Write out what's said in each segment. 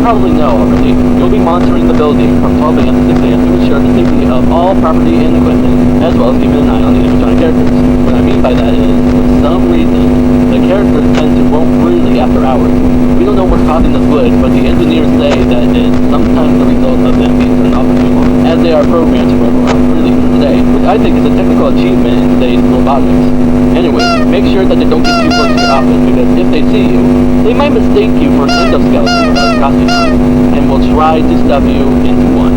probably know already, you'll be monitoring the building from 12 a.m. to 6 a.m. to ensure the safety of all property and equipment, as well as keeping an eye on the animatronic characters. What I mean by that is, for some reason, the characters tend to roam freely after hours. We don't know what's causing this glitch, but the engineers say that it's sometimes the result of them being turned off for too long, as they are programmed to roam around freely during the day, which I think is a technical achievement in today's robotics. Anyway, make sure that they don't get too close to your office, because if they see you, they might mistake you for an endoskeleton without a costume on, and will try to stuff you into one.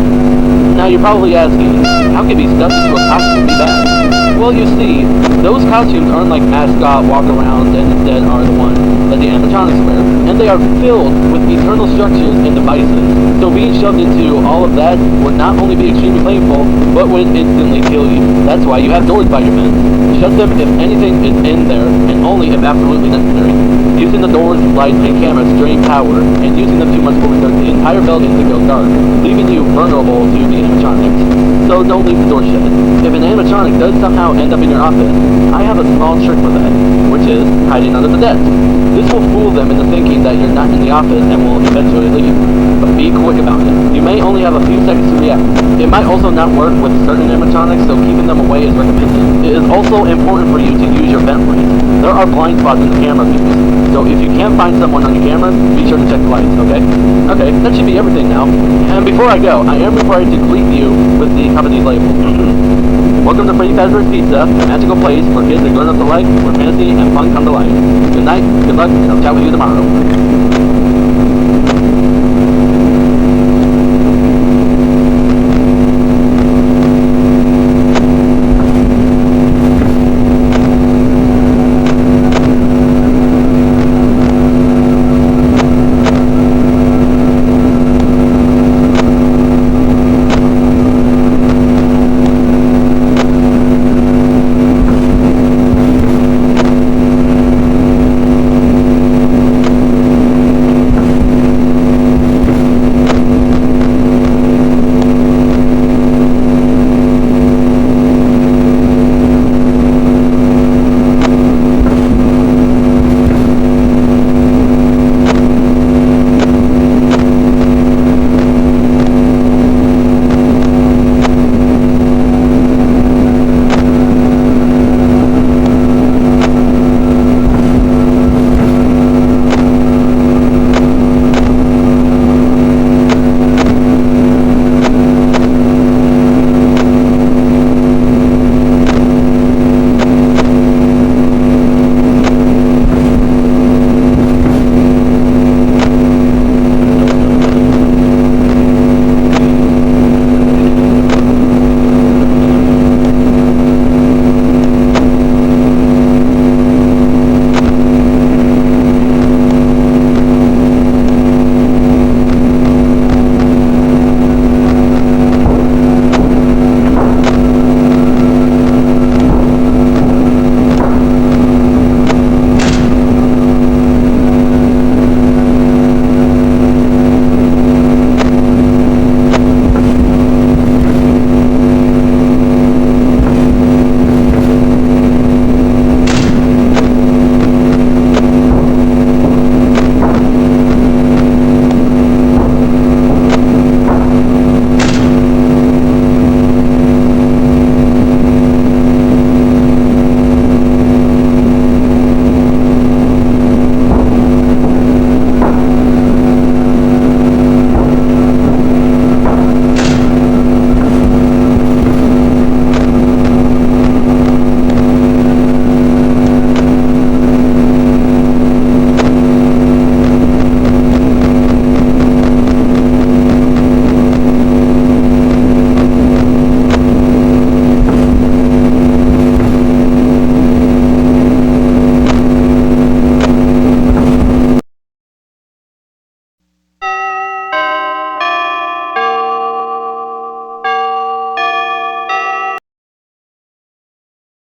Now you're probably asking, how can be stuffed into a costume be bad? Well, you see, those costumes aren't like mascot walk-arounds and instead are the ones that the animatronics wear, and they are filled with internal structures and devices. So being shoved into all of that would not only be extremely painful, but would instantly kill you. That's why you have doors by your bed. Shut them if anything is in there, and only if absolutely necessary. Using the doors, lights, and cameras to drain power, and using them too much will start the entire building to go dark, leaving you vulnerable to the animatronics. So don't leave the door shut. If an animatronic does somehow end up in your office, I have a small trick for that, which is hiding under the desk. This will fool them into thinking that you're not in the office and will eventually leave. But be quick about it. You may only have a few seconds to react. It might also not work with certain animatronics, so keeping them away is recommended. It is also important for you to use your vent lights. There are blind spots in the camera views, so if you can't find someone on your camera, be sure to check the lights, okay? Okay, that should be everything now. And before I go, I am required to greet you with the company's label. Welcome to Freddy Fazbear's Pizza, a magical place for kids and grown-ups alike, where fantasy and fun come to life. Good night, good luck, and I'll chat with you tomorrow.